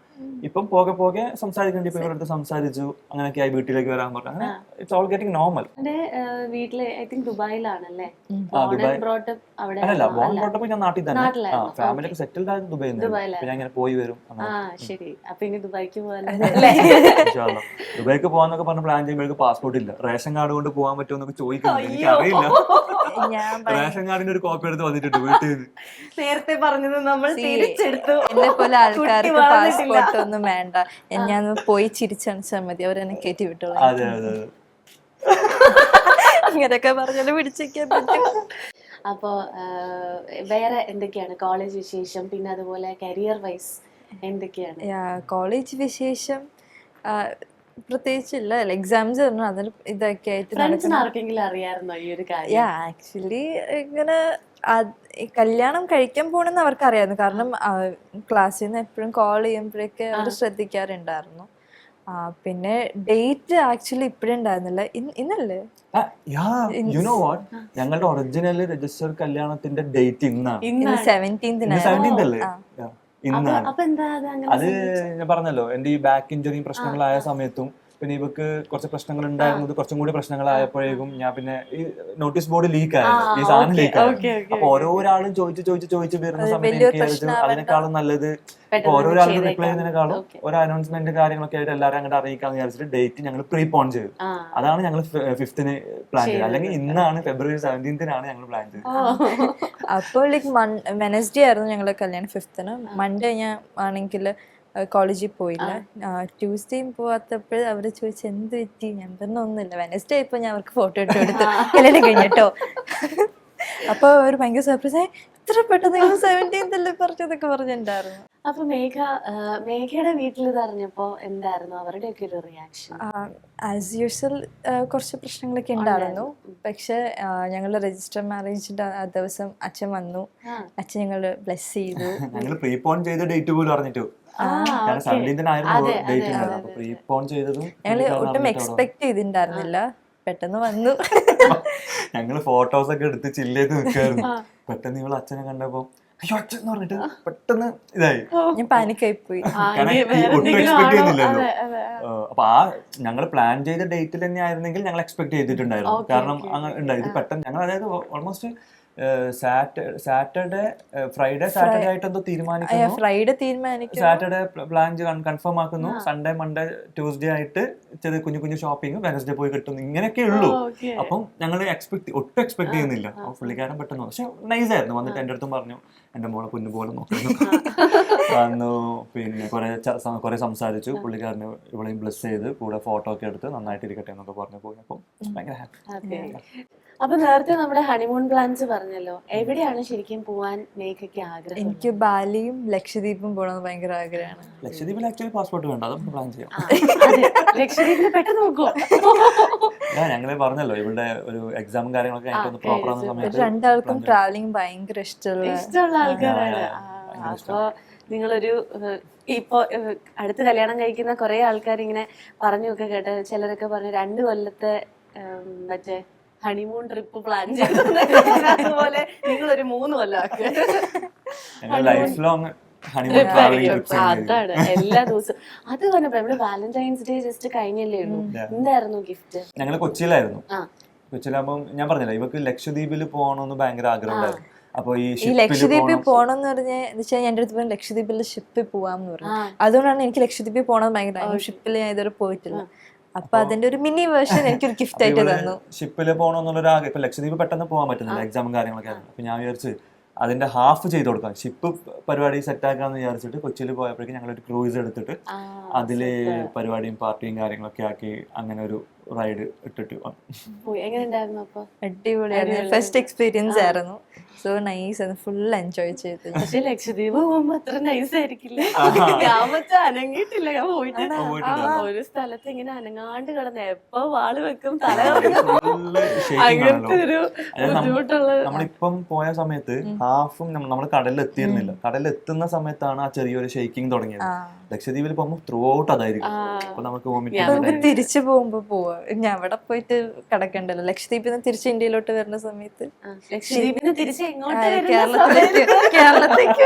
ഇപ്പം പോകെ പോകെ സംസാരിക്കേണ്ടി ഇപ്പൊ ഇവരുടെ സംസാരിച്ചു, അങ്ങനെയൊക്കെ ആയി വീട്ടിലേക്ക് വരാൻ പറഞ്ഞു. അങ്ങനെ ഇറ്റ്സ് ഓൾ ഗെറ്റിംഗ് നോർമൽ. എന്റെ വീട്ടില് ഐ തിങ്ക് ദുബായിലാണല്ലേ? അല്ലല്ല ബോൺ ബ്രോട്ടപ്പ് ഞാൻ നാട്ടിൽ തന്നെ, ഫാമിലി ഒക്കെ സെറ്റിൽഡ് ആയത് ദുബായിൽ. ഞാൻ ഇങ്ങനെ പോയി വരും. ശരി, അപ്പൊ ഇനി ദുബായിക്ക് ദുബായിക്ക് പോകാന്നൊക്കെ പറഞ്ഞ പ്ലാൻ ചെയ്യുമ്പോഴേക്ക് പാസ്പോർട്ട് ഇല്ല. റേഷൻ കാർഡ് കൊണ്ട് പോകാൻ പറ്റുമെന്നൊക്കെ ചോദിക്കുന്നു, എനിക്ക് അറിയില്ല. റേഷൻ കാർഡിന്റെ ഒരു കോപ്പി എടുത്ത് വന്നിട്ടുണ്ട് വീട്ടിൽ നിന്ന്. നേരത്തെ പറഞ്ഞത് നമ്മൾ തിരിച്ചെടുത്തു. എന്നെ പോലെ ആൾക്കാർക്ക് പാസ്പോർട്ട് ഒന്നും വേണ്ട, ഞാൻ പോയി ചിരിച്ചണിച്ചാൽ മതി, അവരെന്നെ കയറ്റി വിട്ടോളൂ. അതെ അതെ അതെ, ഇങ്ങനെയൊക്കെ പറഞ്ഞാലും പിടിച്ചേക്കാൻ പറ്റും. അപ്പോ വേറെ എന്തൊക്കെയാണ് കോളേജ് വിശേഷം? പിന്നെ അതുപോലെ കരിയർ വൈസ് എന്തൊക്കെയാണ്? കോളേജ് വിശേഷം പ്രത്യേകിച്ചില്ല, എക്സാംസ് അതിൽ ഇതൊക്കെ ആയിട്ട് ആർക്കെങ്കിലും അറിയാമായിരുന്നോ ഈ ഒരു കാര്യം? ആക്ച്വലി ഇങ്ങനെ കല്യാണം കഴിക്കാൻ പോണെന്ന് അവർക്ക് അറിയാമായിരുന്നു, കാരണം ക്ലാസ്സിൽ നിന്ന് എപ്പോഴും കോൾ ചെയ്യുമ്പോഴേക്ക് അവർ ശ്രദ്ധിക്കാറുണ്ടായിരുന്നു. പിന്നെ ഡേറ്റ് ആക്ച്വലി ഇപ്പഴേ ഉണ്ടായിരുന്നില്ല, ഇന്നല്ലേ? ഞങ്ങളുടെ ഒറിജിനൽ രജിസ്റ്റർ കല്യാണത്തിന്റെ ഡേറ്റ് ഇന്നാണ്, 17th അല്ലേ? ഇന്നാണ്. അത് ഞാൻ പറഞ്ഞല്ലോ എന്റെ ഈ ബാക്ക് ഇഞ്ചുറി പ്രശ്നങ്ങളായ സമയത്തും പിന്നെ ഇവക്ക് കുറച്ച് പ്രശ്നങ്ങൾ ഉണ്ടായിരുന്നത് കുറച്ചും കൂടി പ്രശ്നങ്ങളായപ്പോഴേക്കും ഞാൻ പിന്നെ ഈ നോട്ടീസ് ബോർഡ് ലീക്ക് ആയിരുന്നു, ഈ സാധനം ലീക്ക് ആയിരുന്നു. അപ്പൊ ഓരോരാളും ചോദിച്ച് വരുന്ന സമയത്ത് എനിക്ക് അതിനേക്കാളും നല്ലത് ഓരോരാളും റിപ്ലൈ ചെയ്യുന്നതിനേക്കാളും ഒരു അനൗൺസ്മെന്റ് കാര്യങ്ങളൊക്കെ ആയിട്ട് എല്ലാവരും അങ്ങോട്ട് അറിയിക്കാന്ന് വിചാരിച്ചിട്ട് ഡേറ്റ് ഞങ്ങൾ പ്രീപോൺ ചെയ്തു. അതാണ് ഞങ്ങൾ 5th പ്ലാൻ ചെയ്തത്, അല്ലെങ്കിൽ ഇന്നാണ് February 17th ഞങ്ങൾ പ്ലാൻ ചെയ്തത്. അപ്പോൾ ലൈക്ക് വെനസ്ഡേ ആയിരുന്നു ഞങ്ങളെ കല്യാണം 5th. മൺഡേ ഞാൻ ആണെങ്കിൽ കോളേജിൽ പോയില്ല. ട്യൂസ്ഡേയും പോവാത്തപ്പോൾ അവര് ചോദിച്ചു എന്ത് പറ്റി, ഞാൻ പറഞ്ഞ ഒന്നുമില്ല, വെനസ്ഡേ ആയപ്പോ ഞാൻ അവർക്ക് ഫോട്ടോ ഇട്ട് കൊടുത്തു കല്യാണം കഴിഞ്ഞിട്ടോ. അപ്പൊ അവര് ഭയങ്കര സർപ്രൈസ്, ഇത്ര പെട്ടെന്ന് 17th അല്ലേ പറഞ്ഞതൊക്കെ പറഞ്ഞിട്ടുണ്ടായിരുന്നു. അപ്പൊ മേഘയുടെ വീട്ടിൽ അറിഞ്ഞപ്പോ എന്തായിരുന്നു അവരുടെ ഒക്കെ ഒരു റിയാക്ഷൻ? ആസ് യൂഷ്വൽ കുറച്ച് പ്രശ്നങ്ങളൊക്കെ ഉണ്ടായിരുന്നു. പക്ഷെ ഞങ്ങളുടെ രജിസ്റ്റർ മാരേജിന്റെ ആ ദിവസം അച്ഛൻ വന്നു, അച്ഛൻ ഞങ്ങള് ബ്ലെസ് ചെയ്തു. ഞങ്ങൾ പ്രീപോൺ ചെയ്ത ഡേറ്റ് പോലും അറിഞ്ഞിട്ടു, ഞങ്ങള് ഒട്ടും എക്സ്പെക്ട് ചെയ്തിട്ടുണ്ടായിരുന്നില്ല, പെട്ടെന്ന് വന്നു. ഞങ്ങള് ഫോട്ടോസ് ഒക്കെ എടുത്ത് ചില്ലേത് നിൽക്കായിരുന്നു. പെട്ടെന്ന് ഇവള് അച്ഛനെ കണ്ടപ്പോ അയ്യോ അച്ഛൻ എന്ന് പറഞ്ഞിട്ട് പെട്ടെന്ന് ഇതായി, ഞാൻ പാനിക്കായി പോയി. ഒട്ടും എക്സ്പെക്ട് ചെയ്യുന്നില്ലല്ലോ. അപ്പൊ ഞങ്ങൾ പ്ലാൻ ചെയ്ത ഡേറ്റിൽ തന്നെ ആയിരുന്നെങ്കിൽ ഞങ്ങൾ എക്സ്പെക്ട് ചെയ്തിട്ടുണ്ടായിരുന്നു, കാരണം അങ്ങനെ ഉണ്ടായി. ഇത് പെട്ടെന്ന് ഞങ്ങൾ അതായത് ഓൾമോസ്റ്റ് സാറ്റർഡേ ആയിട്ട് എന്തോ തീരുമാനിക്കുന്നു, സാറ്റർഡേ പ്ലാൻ കൺഫേം ആക്കുന്നു, സൺഡേ മൺഡേ ട്യൂസ്ഡേ ആയിട്ട് ചെറിയ കുഞ്ഞു ഷോപ്പിംഗ്, വെനസ്ഡേ പോയി കിട്ടുന്നു, ഇങ്ങനെയൊക്കെ ഉള്ളൂ. അപ്പം ഞങ്ങൾ ഒട്ടും എക്സ്പെക്ട് ചെയ്യുന്നില്ല. അപ്പൊ പുള്ളിക്കാരൻ പെട്ടെന്ന് പക്ഷെ നൈസ് ആയിരുന്നു, വന്നിട്ട് എൻ്റെ അടുത്തും പറഞ്ഞു എൻ്റെ മോളെ കുഞ്ഞുപോലെ നോക്കുന്നു വന്നു. പിന്നെ കുറെ സംസാരിച്ചു, പുള്ളിക്കാരന് ഇവളെയും ബ്ലെസ് ചെയ്ത് കൂടെ ഫോട്ടോ ഒക്കെ എടുത്ത് നന്നായിട്ട് ഇരിക്കട്ടെ എന്നൊക്കെ പറഞ്ഞു പോയി. അപ്പം ഭയങ്കര ഹാപ്പി. അപ്പൊ നേരത്തെ നമ്മുടെ ഹണിമൂൺ പ്ലാൻസ് പറഞ്ഞല്ലോ, എവിടെയാണ് ശരിക്കും പോവാൻ മേഘയ്ക്ക് ആഗ്രഹം? എനിക്ക് ബാലിയും ലക്ഷദ്വീപും പോകണമെന്ന് ഭയങ്കര ആഗ്രഹമാണ്. ലക്ഷദ്വീപിൽ ആക്ച്വലി പാസ്പോർട്ട് വേണ്ട, അതൊക്കെ പ്ലാൻ ചെയ്യാം. ലക്ഷദ്വീപിൽ പെട്ടെന്ന് നോക്കുമോ? ഞങ്ങള് പറഞ്ഞല്ലോ ഇവിടെ ഒരു എക്സാമും കാര്യങ്ങളൊക്കെ പ്രോപ്പർ ആവുന്ന സമയത്ത് രണ്ടാൾക്കും ട്രാവലിംഗ് ഭയങ്കര ഇഷ്ടമുള്ള ആൾക്കാരാണ്. അപ്പൊ നിങ്ങളൊരു ഇപ്പൊ അടുത്ത് കല്യാണം കഴിക്കുന്ന കുറെ ആൾക്കാർ ഇങ്ങനെ പറഞ്ഞൊക്കെ കേട്ട്, ചിലരൊക്കെ പറഞ്ഞു 2 കൊല്ലത്തെ മറ്റേ ഹണിമൂൺ ട്രിപ്പ് പ്ലാൻ ചെയ്തു. അതുപോലെ നിങ്ങളൊരു 3 കൊല്ലം ആക്കുക. Life long honeymoon travelling trip. അതാണ് എല്ലാ ദിവസവും. അത് പറഞ്ഞപ്പോ നമ്മുടെ വാലന്റൈൻസ് ഡേ ജസ്റ്റ് കഴിഞ്ഞല്ലേ ഉള്ളൂ, എന്തായിരുന്നു ഗിഫ്റ്റ്? ഞങ്ങള് കൊച്ചിയിലായിരുന്നു. കൊച്ചിയിലാകുമ്പോൾ ഞാൻ പറഞ്ഞില്ല, ഇവക്ക് ലക്ഷദ്വീപിൽ പോകണമെന്ന് ഭയങ്കര ആഗ്രഹം ഉണ്ടായിരുന്നു. അപ്പൊ ഈ ലക്ഷദ്വീപിൽ പോണെന്ന് പറഞ്ഞാൽ എന്റെ അടുത്ത് പറഞ്ഞു ലക്ഷദ്വീപിൽ ഷിപ്പിൽ പോവാന്ന് പറഞ്ഞു. അതുകൊണ്ടാണ് എനിക്ക് ലക്ഷദ്വീപിൽ പോകണമെന്ന് ഭയങ്കര, ഷിപ്പിൽ ഞാൻ ഇതുവരെ പോയിട്ടില്ല. അപ്പൊ അതിന്റെ ഒരു മിനി വേർഷൻ എനിക്കൊരു ഗിഫ്റ്റ് ആയിട്ട് തന്നു. ഷിപ്പിൽ പോകണമെന്നുള്ളൊരു ആഗ്രഹം. ഇപ്പൊ ലക്ഷദ്വീപ് പെട്ടെന്ന് പോകാൻ പറ്റുന്നില്ല, എക്സാമും കാര്യങ്ങളൊക്കെ ആയിരുന്നു. അപ്പൊ ഞാൻ വിചാരിച്ചു അതിന്റെ ഹാഫ് ചെയ്ത് കൊടുക്കാം, ഷിപ്പ് പരിപാടി സെറ്റ് ആക്കാന്ന് വിചാരിച്ചിട്ട് കൊച്ചിയിൽ പോയപ്പോഴേക്കും ഞങ്ങളൊരു ക്രൂയിസ് എടുത്തിട്ട് അതില് പരിപാടിയും പാർട്ടിയും കാര്യങ്ങളൊക്കെ ആക്കി അങ്ങനെ ഒരു റൈഡ് ഇട്ടിട്ട് അടിപൊളിയായിരുന്നു. ഫസ്റ്റ് എക്സ്പീരിയൻസ് ആയിരുന്നു. സോ നൈസ്, ഫുൾ എൻജോയ് ചെയ്തു. പക്ഷെ ലക്ഷദ്വീപ് പോകുമ്പോ അത്ര നൈസ് ആയിരിക്കില്ല. ഞാൻ മറ്റേ അനങ്ങിയിട്ടില്ല, ഞാൻ പോയിട്ട് ഒരു സ്ഥലത്ത് ഇങ്ങനെ അനങ്ങാണ്ട് കിടന്ന് എപ്പോ വാള് വെക്കും തല അങ്ങനത്തെ ഒരു ബുദ്ധിമുട്ടുള്ള. നമ്മളിപ്പം പോയ സമയത്ത് ഹാഫും നമ്മൾ കടലിൽ എത്തിയിരുന്നില്ല. കടലിൽ എത്തുന്ന സമയത്താണ് ആ ചെറിയൊരു ഷെയ്ക്കിങ് തുടങ്ങിയത്. ലക്ഷദ്വീപിൽ പോകുമ്പോൾ ത്രൂ ഔട്ട് അതായിരിക്കും. അപ്പൊ നമുക്ക് തിരിച്ചു പോകുമ്പോ പോവാ, ഞാൻ അവിടെ പോയിട്ട് കിടക്കണ്ടല്ലോ. ലക്ഷദ്വീപിൽ നിന്ന് തിരിച്ച് ഇന്ത്യയിലോട്ട് വരുന്ന സമയത്ത്, ലക്ഷദ്വീപിന് തിരിച്ച് കേരളത്തേക്ക്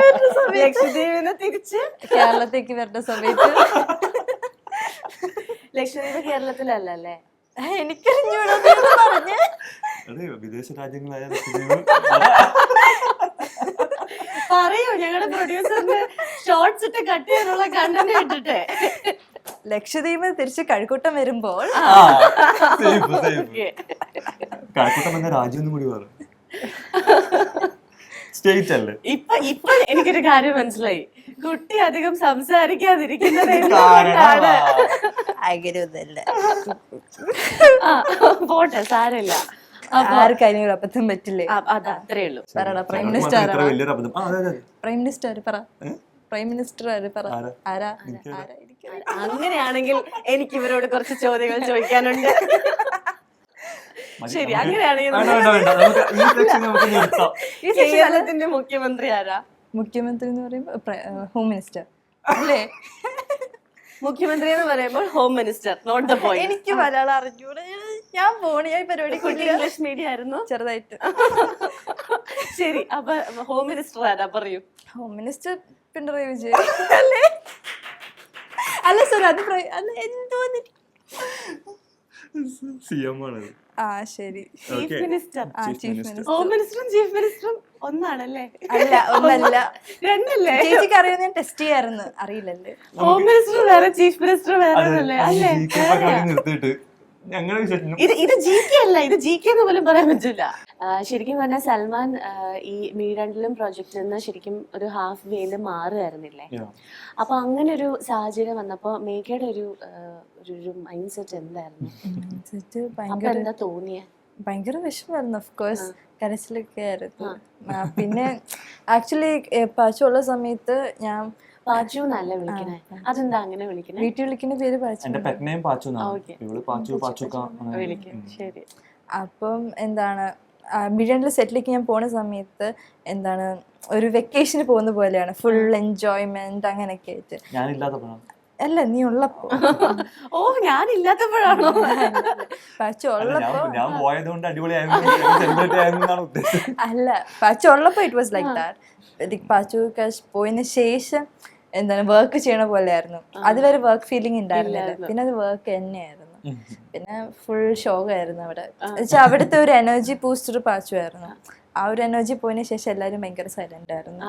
വരുന്ന സമയത്ത്, ലക്ഷദ്വീപിന് തിരിച്ച് കേരളത്തേക്ക് വരുന്ന സമയത്ത്. ലക്ഷദ്വീപ് കേരളത്തിലല്ലേ? എനിക്കറിഞ്ഞൂടാ പറഞ്ഞ്. വിദേശ രാജ്യങ്ങളായ പറയൂ, ഞങ്ങളുടെ പ്രൊഡ്യൂസറിന്റെ ഷോർട്സ് ഇട്ട് കട്ട് ചെയ്യാനുള്ള കണ്ടന്റ് ഇട്ടിട്ടെ. ലക്ഷദ്വീപ് തിരിച്ച് കഴക്കൂട്ടം വരുമ്പോൾ കഴക്കൂട്ടം എന്ന രാജ്യം കൂടി പറ, സ്റ്റേറ്റ് അല്ലേ? ഇപ്പൊ എനിക്കൊരു കാര്യം മനസ്സിലായി, കുട്ടി അധികം സംസാരിക്കാതിരിക്കുന്നത് എന്തുകൊണ്ടാണ്? അങ്ങനെയൊന്നല്ല, പോട്ടെ, സാരമില്ല. ആർക്കാരും അബദ്ധം പറ്റില്ലേ? അത്രേ ഉള്ളൂ. പ്രൈം മിനിസ്റ്റർ പറ, പ്രൈം മിനിസ്റ്റർ ആരാ? അങ്ങനെയാണെങ്കിൽ എനിക്ക് ഇവരോട് കുറച്ച് ചോദ്യങ്ങൾ ചോദിക്കാനുണ്ട്. ശരി, അങ്ങനെയാണെങ്കിൽ കേരളത്തിന്റെ മുഖ്യമന്ത്രി ആരാ? മുഖ്യമന്ത്രി എന്ന് പറയുമ്പോ ഹോം മിനിസ്റ്റർ അല്ലേ? മുഖ്യമന്ത്രി എന്ന് പറയുമ്പോൾ home minister, not the point. എനിക്ക് മലയാളം അറിഞ്ഞൂടെ, ഞാൻ പോണ പരിപാടി ഇംഗ്ലീഷ് മീഡിയം ആയിരുന്നു ചെറുതായിട്ട്. ശരി, അപ്പൊ ഹോം മിനിസ്റ്റർ ആരാ പറയൂ? ഹോം മിനിസ്റ്റർ പിണറായി വിജയൻ അല്ലേ? അല്ല സോറി, അത് അല്ല എന്തോ ആ ശരി, chief minister. Chief minister. Home മിനിസ്റ്ററും ചീഫ് മിനിസ്റ്ററും ഒന്നാണല്ലേ? അല്ല, ഒന്നല്ല, രണ്ടല്ലേ? ചേച്ചിക്ക് അറിയാൻ ഞാൻ ടെസ്റ്റ് ചെയ്യാറുണ്ട്, അറിയില്ലല്ലേ? ഹോം മിനിസ്റ്റർ വേറെ, ചീഫ് മിനിസ്റ്റർ വേറെ അല്ലേ? ഇത് ജി കെ അല്ല, ഇത് ജി കെ എന്ന് പോലും പറയാൻ പറ്റില്ല. ശരിക്കും പറഞ്ഞാൽ സൽമാൻ ഈ മിഴി-രണ്ടിലും പ്രോജക്റ്റിൽ നിന്ന് ശരിക്കും ഒരു ഹാഫ് വേയിൽ മാറുമായിരുന്നില്ലേ? അപ്പൊ അങ്ങനെ ഒരു സാഹചര്യം വന്നപ്പോ മേഘയുടെ ഒരു മൈൻഡ് സെറ്റ് എന്തായിരുന്നു? എന്താ തോന്നിയ? ഭയങ്കര വിഷമായിരുന്നു, ഓഫ് കോഴ്സ്, കരച്ചിലൊക്കെ ആയിരുന്നു. പിന്നെ ആക്ച്വലി പാച്ചുള്ള സമയത്ത് ഞാൻ പാച്ചു എന്നല്ല വിളിക്കണേ, അതെന്താ അങ്ങനെ വിളിക്കണേ? വീട്ടിൽ വിളിക്കുന്ന പേര് പാച്ചു. ശരി. അപ്പം എന്താണ് മിഴി-രണ്ടിൽ സെറ്റിലേക്ക് ഞാൻ പോണ സമയത്ത് എന്താണ് ഒരു വെക്കേഷന് പോകുന്ന പോലെയാണ്, ഫുൾ എൻജോയ്മെന്റ് അങ്ങനെയൊക്കെ ആയിട്ട്. അല്ല, നീ ഉള്ളപ്പോ. ഓ, ഞാനില്ലാത്തപ്പോഴാണോ? പാച്ചു ഉള്ളപ്പോ അല്ല, പാച്ചു ഉള്ളപ്പോ it was like that. Pachu പോയതിന് ശേഷം എന്താണ് വർക്ക് ചെയ്യണ പോലെയായിരുന്നു. അതുവരെ വർക്ക് ഫീലിംഗ് ഉണ്ടായിരുന്നില്ല, പിന്നെ അത് വർക്ക് തന്നെയായിരുന്നു. പിന്നെ ഫുൾ ഷോക്കായിരുന്നു അവിടെ. അവിടുത്തെ ഒരു എനർജി ബൂസ്റ്റർ പാച്ചു ആയിരുന്നു. ആ ഒരു എനർജി പോയതിനു ശേഷം എല്ലാരും ഭയങ്കര സൈലന്റ് ആയിരുന്നു.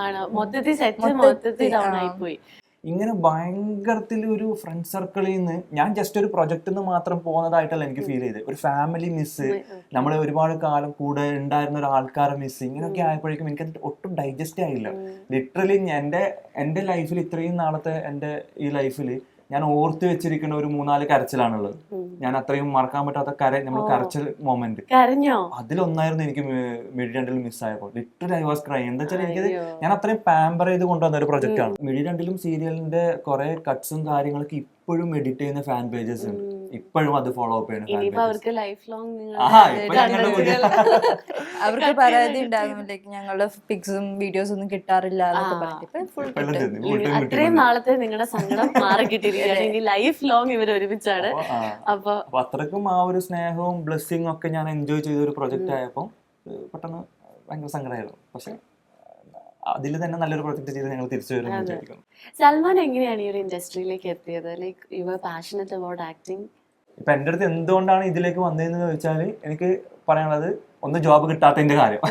ഇങ്ങനെ ഭയങ്കരത്തിൽ ഒരു ഫ്രണ്ട് സർക്കിളിൽ നിന്ന് ഞാൻ ജസ്റ്റ് ഒരു പ്രൊജക്റ്റിൽ നിന്ന് മാത്രം പോകുന്നതായിട്ടല്ല എനിക്ക് ഫീൽ ചെയ്തത്. ഒരു ഫാമിലി മിസ്, നമ്മൾ ഒരുപാട് കാലം കൂടെ ഉണ്ടായിരുന്ന ഒരു ആൾക്കാരെ മിസ്, ഇങ്ങനെയൊക്കെ ആയപ്പോഴേക്കും എനിക്കത് ഒട്ടും ഡൈജസ്റ്റ് ആയില്ല. ലിറ്ററലി എൻ്റെ ലൈഫിൽ ഇത്രയും നാളത്തെ എൻ്റെ ഈ ലൈഫിൽ ഞാൻ ഓർത്ത് വെച്ചിരിക്കുന്ന ഒരു 3-4 കരച്ചിലാണുള്ളത്. ഞാൻ അത്രയും മറക്കാൻ പറ്റാത്ത നമ്മൾ കരച്ചിൽ മൊമെന്റ് അതിലൊന്നായിരുന്നു എനിക്ക് മിഴി-രണ്ടിൽ മിസ്സായപ്പോൾ. Literally I was cry. എന്താ വെച്ചാൽ എനിക്കത് ഞാൻ അത്രയും പാമ്പർ ചെയ്ത് കൊണ്ടുവന്ന ഒരു പ്രൊജക്റ്റ് ആണ്. മിഴി-രണ്ടിലും സീരിയലിന്റെ കുറെ കട്ട്സും കാര്യങ്ങളൊക്കെ ഇപ്പോഴും എഡിറ്റ് ചെയ്യുന്ന ഫാൻ പേജസ് ഉണ്ട്. ഇപ്പോഴും അത് ഫോളോ അപ്പ് ഇനിയിപ്പോ ചെയ്യണം. അവർക്ക് ലൈഫ് ലോങ് അവർക്ക് പരാതി ഉണ്ടാകും ലൈക്ക് ഞങ്ങളുടെ പിക്സും വീഡിയോസും ഒന്നും കിട്ടാറില്ല എന്നൊക്കെ പറഞ്ഞിട്ട് ഇപ്പൊ ഫുൾ കിട്ടും. അത്രയും നാളത്തെ നിങ്ങളുടെ സങ്കടം മാറി കിട്ടിയിരിക്കുകയാണ്. ഇനി ലൈഫ് ലോങ് ഇവർ ഒരുമിച്ചാണ്. അപ്പൊ അത്രക്കും ആ ഒരു സ്നേഹവും ബ്ലെസ്സിങ്ങും ഒക്കെ ഞാൻ എൻജോയ് ചെയ്ത ഒരു പ്രൊജക്റ്റ് ആയപ്പോൾ പെട്ടെന്ന് ഭയങ്കര സങ്കടമായിരുന്നു. പക്ഷെ അതിൽ തന്നെ നല്ലൊരു പ്രൊജക്ട് ചെയ്ത് ഞങ്ങൾ തിരിച്ചു വരുമെന്ന് വിചാരിക്കുന്നു. സൽമാൻ എങ്ങനെയാണ് ഈ ഒരു ഇൻഡസ്ട്രിയിലേക്ക് എത്തിയത്? Like you are passionate about acting. ഇപ്പൊ എൻ്റെ അടുത്ത് എന്തുകൊണ്ടാണ് ഇതിലേക്ക് വന്നതെന്ന് ചോദിച്ചാൽ എനിക്ക് പറയാനുള്ളത്, ഒന്ന് ജോബ് കിട്ടാത്തതിന്റെ കാര്യം,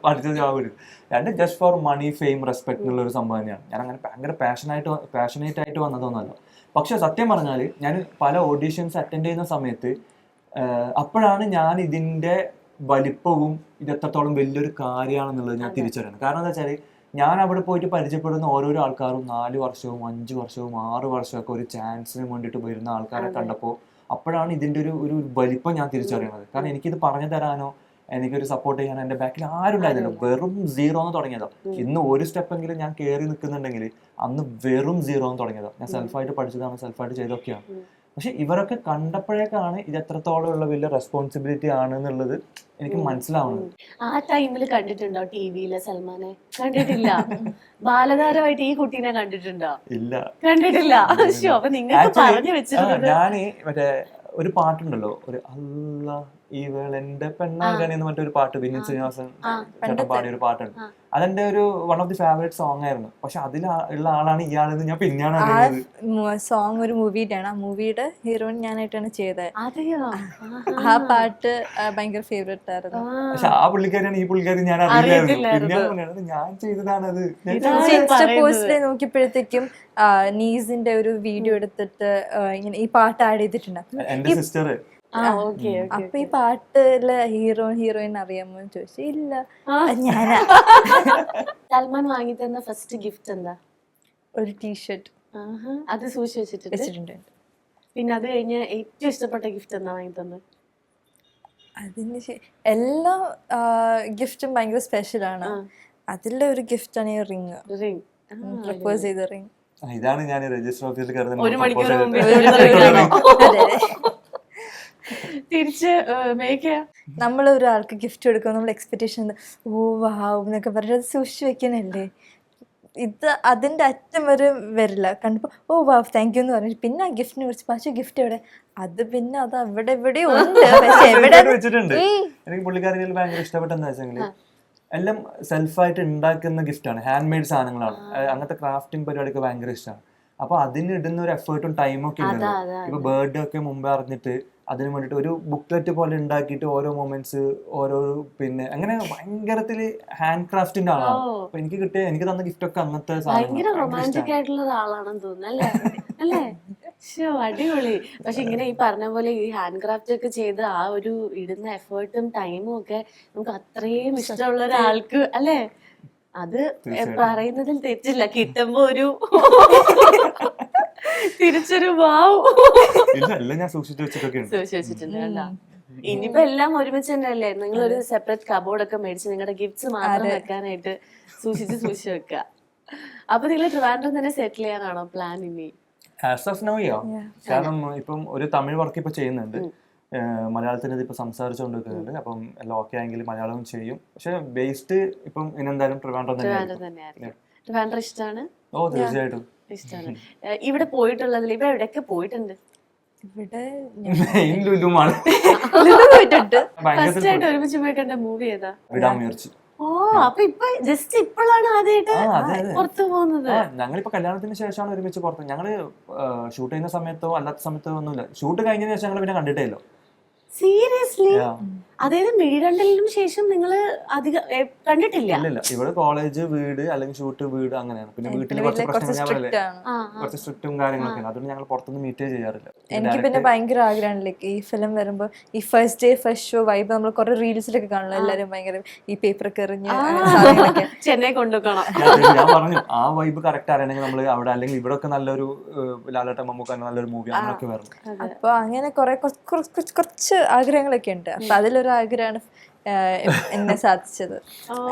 പഠിച്ച ജോബ് കിട്ടും. രണ്ട് just for money, fame, respect എന്നുള്ള ഒരു സംഭവം തന്നെയാണ്. ഞാൻ അങ്ങനെ ഭയങ്കര പാഷനേറ്റ് ആയിട്ട് വന്നതൊന്നുമല്ല. പക്ഷെ സത്യം പറഞ്ഞാൽ ഞാൻ പല ഓഡീഷൻസ് അറ്റൻഡ് ചെയ്യുന്ന സമയത്ത് അപ്പോഴാണ് ഞാൻ ഇതിന്റെ വലിപ്പവും ഇത് എത്രത്തോളം വലിയൊരു കാര്യമാണെന്നുള്ളത് ഞാൻ തിരിച്ചറിയുന്നത്. കാരണം എന്താ വെച്ചാൽ ഞാൻ അവിടെ പോയിട്ട് പരിചയപ്പെടുന്ന ഓരോരോ ആൾക്കാരും 4 വർഷവും 5 വർഷവും 6 വർഷമൊക്കെ ഒരു ചാൻസിന് വേണ്ടിയിട്ട് വരുന്ന ആൾക്കാരെ കണ്ടപ്പോൾ അപ്പോഴാണ് ഇതിന്റെ ഒരു വലിപ്പം ഞാൻ തിരിച്ചറിയുന്നത്. കാരണം എനിക്കിത് പറഞ്ഞു തരാനോ എനിക്കൊരു സപ്പോർട്ട് ചെയ്യാനോ എൻ്റെ ബാക്കിൽ ആരും ഉണ്ടായിരുന്നില്ല. വെറും 0 എന്ന് തുടങ്ങിയതോ. ഇന്ന് ഒരു സ്റ്റെപ്പെങ്കിലും ഞാൻ കയറി നിൽക്കുന്നുണ്ടെങ്കിൽ അന്ന് വെറും 0 എന്ന് തുടങ്ങിയതോ. ഞാൻ സെൽഫായിട്ട് പഠിച്ചതാണ്, സെൽഫായിട്ട് ചെയ്തൊക്കെയാണ്. പക്ഷെ ഇവരൊക്കെ കണ്ടപ്പോഴേക്കാണ് ഇത് എത്രത്തോളം ഉള്ള വലിയ റെസ്പോൺസിബിലിറ്റി ആണ് എന്നുള്ളത് എനിക്ക് മനസ്സിലാവുന്നത്. ആ ടൈമിൽ കണ്ടിട്ടുണ്ടോ ടിവിയിലെ സൽമാനെ? കണ്ടിട്ടില്ല. ബാലതാരമായിട്ട് ഈ കുട്ടീനെ കണ്ടിട്ടുണ്ടോ? ഇല്ല, കണ്ടിട്ടില്ല. അപ്പൊ നിങ്ങൾക്ക് പറഞ്ഞു വെച്ചിട്ടുണ്ട്. ഞാന് മറ്റേ ഒരു പാട്ടുണ്ടല്ലോ, ഒരു അല്ലാ ഇവൾ എന്റെ പെണ്ണാകണി എന്ന് മറ്റൊരു പാട്ട് വിനീത് ശ്രീനിവാസൻ ചേട്ടൻ പാടിയ ഒരു പാട്ടുണ്ട്. അതെന്റെ ഒരു one of the favourite song ആയിരുന്നു. പക്ഷെ അതിൽ ഉള്ള ആളാണ് ഇയാളെന്ന് ഞാൻ പിന്നെയാണ് അറിയുന്നത്. സോങ് ഒരു മൂവിയുടെ ആ മൂവിയുടെ ഹീറോയിൻ ഞാനായിട്ടാണ് ചെയ്തത്. അതെയോ? ആ പാട്ട് ഭയങ്കര ഫേവറേറ്റ് ആയിരുന്നു. പക്ഷെ ആ പുള്ളിക്കാരിയാണ് ഈ പുള്ളിക്കാരി ഞാൻ അറിയില്ലായിരുന്നു. പിന്നെയാണ് ഞാൻ ചെയ്തതാണത്. ഇൻസ്റ്റ പോസ്റ്റില് നോക്കിയപ്പോഴത്തേക്കും നീസിന്റെ ഒരു വീഡിയോ എടുത്തിട്ട് ഇങ്ങനെ ഈ പാട്ട് ആഡ് ചെയ്തിട്ടുണ്ട്. എന്റെ സിസ്റ്റർ അപ്പൊ ഈ പാട്ടിലെ ഹീറോയിൻ അറിയാമോ ചോദിച്ചു. ഇല്ല, ഞാനാ. സൽമാൻ വാങ്ങി തന്ന ഫസ്റ്റ് ഗിഫ്റ്റ് എന്താ? ഒരു ടീഷർട്ട്. അത് സൂക്ഷിച്ചു വെച്ചിട്ടുണ്ട്. പിന്നെ അത് കഴിഞ്ഞ് ഏറ്റവും ഇഷ്ടപ്പെട്ട ഗിഫ്റ്റ് എന്താ വാങ്ങി തന്നത്? അതിന് എല്ലാ ഗിഫ്റ്റും ഭയങ്കര സ്പെഷ്യലാണ്. അതിലെ ഒരു ഗിഫ്റ്റാണ് ഈ റിങ്. പ്രപ്പോസ് ചെയ്ത റിങ്. ഇതാണ് ഞാൻ രജിസ്റ്റർ ഓഫീസിൽ ഒരു മണിക്കൂർ തിരിച്ച് നമ്മൾ ഒരാൾക്ക് ഗിഫ്റ്റ് കൊടുക്കുമ്പോൾ നമ്മൾ എക്സ്പെക്ടേഷൻ ഓ വാവ് എന്നൊക്കെ പറഞ്ഞിട്ട് അത് സൂക്ഷിച്ചു വെക്കാനല്ലേ. ഇത് അതിന്റെ അറ്റം വരെ വരില്ല. കണ്ടപ്പോ ഓ വാവ് താങ്ക് യു എന്ന് പറഞ്ഞു. പിന്നെ ആ ഗിഫ്റ്റിനെ കുറിച്ച് പക്ഷേ ഗിഫ്റ്റ് എവിടെ? അത് പിന്നെ അത് അവിടെ ഇവിടെ ഉണ്ട്. വെച്ചിട്ടുണ്ട്. എനിക്ക് പുള്ളിക്കാരികൾ ഭയങ്കര ഇഷ്ടപ്പെട്ടെന്ന് വെച്ചെങ്കിൽ എല്ലാം സെൽഫായിട്ട് ഉണ്ടാക്കുന്ന ഗിഫ്റ്റാണ്, ഹാൻഡ് മെയ്ഡ് സാധനങ്ങളാണ്. അങ്ങനത്തെ ക്രാഫ്റ്റിംഗ് പരിപാടിയൊക്കെ ഭയങ്കര ഇഷ്ടമാണ്. അപ്പൊ അതിന് ഇടുന്ന ഒരു എഫേർട്ടും ടൈമും ഒക്കെ ഉണ്ടല്ലോ. ഇപ്പൊ ബർത്ത്ഡേ ഒക്കെ മുമ്പേ അറിഞ്ഞിട്ട് അതിന് വേണ്ടിട്ട് ഒരു ബുക്ക്ലെറ്റ് പോലെ ഉണ്ടാക്കിയിട്ട് ഓരോ മൊമെന്റ്സ് ഓരോ പിന്നെ അങ്ങനെ ഭയങ്കരത്തില് ഹാൻഡ് ക്രാഫ്റ്റിന്റെ ആളാണ്. അപ്പൊ എനിക്ക് തന്ന ഗിഫ്റ്റ് ഒക്കെ അങ്ങനത്തെ ഭയങ്കര റൊമാൻറ്റിക് ആയിട്ടുള്ള ഒരാളാണെന്ന് തോന്നുന്നു അല്ലേ? അടിപൊളി. പക്ഷെ ഇങ്ങനെ ഈ പറഞ്ഞ പോലെ ഈ ഹാൻഡ് ക്രാഫ്റ്റ് ഒക്കെ ചെയ്ത് ആ ഒരു ഇടുന്ന എഫേർട്ടും ടൈമും ഒക്കെ നമുക്ക് അത്രയും ഇഷ്ടമുള്ള ഒരാൾക്ക് അല്ലേ? അത് പറയുന്നതിൽ തെറ്റില്ല. കിട്ടുമ്പോ ഒരു തിരിച്ചൊരു വാവ് ഞാൻ സൂക്ഷിച്ചു വെച്ചിട്ടുണ്ട്. കണ്ടാ, ഇനിയിപ്പോ എല്ലാം ഒരുമിച്ച് തന്നെ അല്ലേ? നിങ്ങൾ ഒരു സെപ്പറേറ്റ് കബോർഡ് ഒക്കെ മേടിച്ച് നിങ്ങളുടെ ഗിഫ്റ്റ്സ് മാത്രം വെക്കാനായിട്ട് സൂക്ഷിച്ച് വെക്കുക. അപ്പൊ നിങ്ങൾ ട്രിവാൻഡ്രം തന്നെ സെറ്റിൽ ചെയ്യാനാണോ പ്ലാൻ ഇനി? ആസ് ഓഫ് നൗ കാരണം ഇപ്പം ഒരു തമിഴ് വർക്ക് ഇപ്പൊ ചെയ്യുന്നുണ്ട്, മലയാളത്തിന് ഇതിപ്പോ സംസാരിച്ചുകൊണ്ടിരിക്കുന്നുണ്ട്. അപ്പം എല്ലാം ഓക്കെ ആയെങ്കിൽ മലയാളവും ചെയ്യും. പക്ഷെ ബേസ്ഡ് ഇപ്പം ഇനെന്തായാലും ട്രിവാൻഡ്രം തന്നെയായിരിക്കും. ട്രിവാൻഡ്രം ഇഷ്ടമാണ്? ഓ തീർച്ചയായിട്ടും ഇഷ്ടമാണ്. ഇവിടെ പോയിട്ടുള്ളതിൽ ഇവിടെ എവിടെയൊക്കെ പോയിട്ടുണ്ട്? ഇവിടെ ഫസ്റ്റ് ആയിട്ട് ഒരുമിച്ച് പോയി കണ്ട മൂവി ഏതാ? വിടാമുയർച്ചി. ഓ, അപ്പൊ ഇപ്പൊ ജസ്റ്റ് ഇപ്പോഴാണ് ആദ്യമായിട്ട് പുറത്തു പോകുന്നത്? ഞങ്ങളിപ്പോ കല്യാണത്തിന് ശേഷമാണ് ഒരുമിച്ച് പുറത്ത്. ഞങ്ങള് ഷൂട്ട് ചെയ്യുന്ന സമയത്തോ അല്ലാത്ത സമയത്തോ ഒന്നുമില്ല. ഷൂട്ട് കഴിഞ്ഞതിന് ശേഷം ഞങ്ങൾ പിന്നെ കണ്ടിട്ടേ ഇല്ലോ. സീരിയസ്ലി? അതായത് മിഴിരണ്ടലിനും ശേഷം നിങ്ങൾ അധികം കണ്ടിട്ടില്ല? ഇല്ല, ഇവിടെ കോളേജ് വീട് അല്ലെങ്കിൽ ഷൂട്ട് വീട് അങ്ങനെയാണ്. പിന്നെ വീട്ടിൽ കുറച്ച് പ്രശ്നങ്ങൾ കുറച്ച് സ്ട്രിക്റ്റും കാര്യങ്ങളൊക്കെ, അതുകൊണ്ട് ഞങ്ങൾ പുറത്തൊന്നും മീറ്റ് ചെയ്യാറില്ല. എനിക്ക് പിന്നെ ഭയങ്കര ആഗ്രഹമാണ് ലൈക്ക് ഈ ഫിലിം വരുമ്പോ ഈ first day first show vibe നമ്മൾ കുറെ റീൽസിലൊക്കെ കാണുന്നു. എല്ലാരും ഭയങ്കര ഈ പേപ്പറൊക്കെ എറിഞ്ഞ് ചെന്നൈ കൊണ്ടുപോകണം. ഞാൻ പറഞ്ഞു ആ വൈബ് കറക്റ്റ് അറിയണമെങ്കിൽ നമ്മൾ അവിടെ അല്ലെങ്കിൽ ഇവിടെ ഒക്കെ നല്ലൊരു ലാലേട്ടൻ മമ്മൂക്ക നല്ലൊരു മൂവി അങ്ങനെയൊക്കെ വരണം. അപ്പൊ അങ്ങനെ കുറെ കുറച്ച് ആഗ്രഹങ്ങളൊക്കെ ഉണ്ട്. അപ്പൊ അതിലൊരു ആഗ്രഹമാണ് എന്നെ സാധിച്ചത്.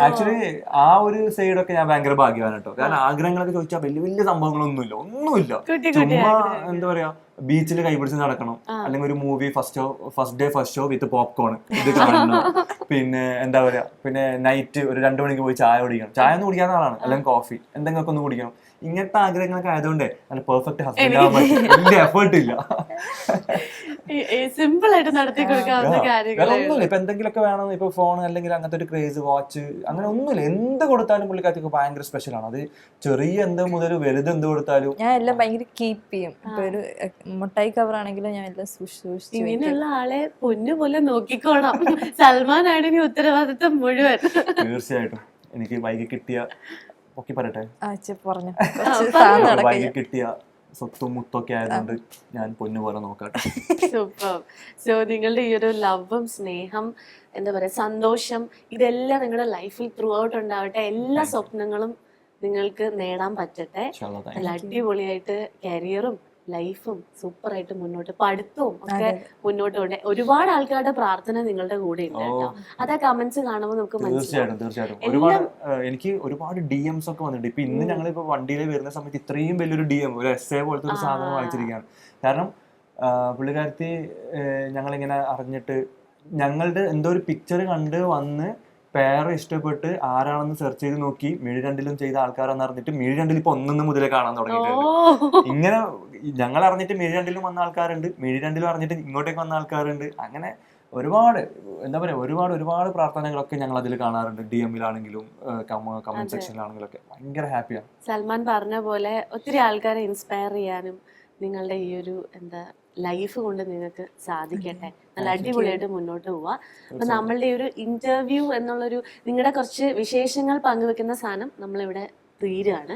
ആക്ച്വലി ആ ഒരു സൈഡൊക്കെ ഞാൻ ഭയങ്കര ഭാഗ്യവാൻ കേട്ടോ. കാരണം ആഗ്രഹങ്ങളൊക്കെ ചോദിച്ചാൽ വലിയ വലിയ സംഭവങ്ങളൊന്നുമില്ല, ഒന്നുമില്ല. ചുമ്മാ എന്താ പറയാ, ബീച്ചിൽ കൈപിടിച്ച് നടക്കണം, അല്ലെങ്കിൽ ഒരു movie first show with popcorn ഇത് കാണണം, പിന്നെ എന്താ പറയാ, പിന്നെ നൈറ്റ് ഒരു 2 മണിക്ക് പോയി ചായ കുടിക്കണം. ചായ ഒന്നും കുടിക്കാത്ത ആളാണ്, അല്ലെങ്കിൽ കോഫി എന്തെങ്കിലുമൊക്കെ ഒന്ന് കുടിക്കണം. ഇങ്ങനത്തെ ആഗ്രഹങ്ങളൊക്കെ ആയതുകൊണ്ട് നല്ല പെർഫെക്റ്റ് ഹസ്ബൻഡ് ആവാൻ പറ്റും. വലിയ എഫേർട്ട് ഇല്ല, സിമ്പിൾ ആയിട്ട് നടത്തി കൊടുക്കാവുന്ന കാര്യങ്ങൾ. ഒന്നുമില്ല. ഇപ്പൊ എന്തെങ്കിലുമൊക്കെ വേണം, ഇപ്പൊ ഫോൺ അല്ലെങ്കിൽ അങ്ങനത്തെ ഒരു ക്രേസ്, വാച്ച്, അങ്ങനെ ഒന്നുമില്ല. എന്ത് കൊടുത്താലും പുള്ളിക്കാർക്ക് ഭയങ്കര സ്പെഷ്യലാണ്. അത് ചെറിയ എന്ത് മുതൽ വലുത് എന്ത് കൊടുത്താലും ഞാൻ എല്ലാം ഭയങ്കര കീപ്പ് ചെയ്യും. ഇപ്പൊ ഒരു മുട്ടായി കവർ ആണെങ്കിലും ഞാൻ എല്ലാം സൂക്ഷിച്ചു. ഇങ്ങനെയുള്ള ആളെ പൊന്നു പോലെ നോക്കിക്കോണം. സൽമാനാണ് ഇനി ഉത്തരവാദിത്വം മുഴുവൻ. തീർച്ചയായിട്ടും എനിക്ക് വൈകി കിട്ടിയ പൊക്കി പറയട്ടെ, പറഞ്ഞു വൈകി കിട്ടിയ സ്വത്തും മുത്തൊക്കെ ആയതുകൊണ്ട് ഞാൻ പൊന്നുപോലെ നോക്കട്ടെ. സൂപ്പർ. സോ നിങ്ങളുടെ ഈ ഒരു ലവും സ്നേഹം, എന്താ പറയാ, സന്തോഷം, ഇതെല്ലാം നിങ്ങളുടെ ലൈഫിൽ ത്രൂ ഔട്ട് ഉണ്ടാവട്ടെ. എല്ലാ സ്വപ്നങ്ങളും നിങ്ങൾക്ക് നേടാൻ പറ്റട്ടെ. നല്ല അടിപൊളിയായിട്ട് കരിയറും ലൈഫും സൂപ്പർ ആയിട്ട് മുന്നോട്ട്, പഠിത്തവും ഒക്കെ മുന്നോട്ട് കൊണ്ട്. ഒരുപാട് ആൾക്കാരുടെ പ്രാർത്ഥന നിങ്ങളുടെ കൂടെ ഉണ്ട് കേട്ടോ. അതാ കമന്റ്സ് കാണുമ്പോൾ നമുക്ക് മനസ്സിലാവും. തീർച്ചയായിട്ടും ഒരുപാട് എനിക്ക് ഒരുപാട് DMs ഒക്കെ വന്നിട്ടുണ്ട്. ഇപ്പൊ ഇന്ന് ഞങ്ങളിപ്പോ വണ്ടിയിൽ വരുന്ന സമയത്ത് ഇത്രയും വലിയൊരു DM, ഒരു essay പോലത്തെ ഒരു സാധനം വായിച്ചിരിക്കുകയാണ്. കാരണം പുള്ളിക്കാരത്തി ഞങ്ങളിങ്ങനെ അറിഞ്ഞിട്ട് ഞങ്ങളുടെ എന്തോ ഒരു പിക്ചർ കണ്ട് വന്ന് പേര് ഇഷ്ടപ്പെട്ട് ആരാണെന്ന് സെർച്ച് ചെയ്ത് നോക്കി മിഴി രണ്ടിലും ചെയ്ത ആൾക്കാരെന്ന് അറിഞ്ഞിട്ട് മിഴി രണ്ടിൽ ഇപ്പൊ 1 മുതലേ കാണാൻ തുടങ്ങിയിട്ടുണ്ട്. ഇങ്ങനെ ഞങ്ങൾ അറിഞ്ഞിട്ട് മിഴി രണ്ടിലും വന്ന ആൾക്കാരുണ്ട്, മിഴി രണ്ടിലും അറിഞ്ഞിട്ട് ഇങ്ങോട്ടേക്ക് വന്ന ആൾക്കാരുണ്ട്. അങ്ങനെ ഒരുപാട് എന്താ പറയാ, ഒരുപാട് പ്രാർത്ഥനകളൊക്കെ ഞങ്ങൾ അതിൽ കാണാറുണ്ട്. DM-ലാണെങ്കിലും കമന്റ് സെക്ഷനിലാണെങ്കിലും ഒക്കെ ഭയങ്കര ഹാപ്പിയാണ്. സൽമാൻ പറഞ്ഞ പോലെ ഒത്തിരി ആൾക്കാരെ ഇൻസ്പയർ ചെയ്യാനും നിങ്ങളുടെ ഈ ഒരു എന്താ ലൈഫ് കൊണ്ട് നിങ്ങൾക്ക് സാധിക്കട്ടെ. നല്ല അടിപൊളിയായിട്ട് മുന്നോട്ട് പോവാ. അപ്പൊ നമ്മളുടെ ഈ ഒരു ഇന്റർവ്യൂ എന്നുള്ളൊരു നിങ്ങളുടെ കുറച്ച് വിശേഷങ്ങൾ പങ്കുവെക്കുന്ന സാധനം നമ്മളിവിടെ തീരുകയാണ്.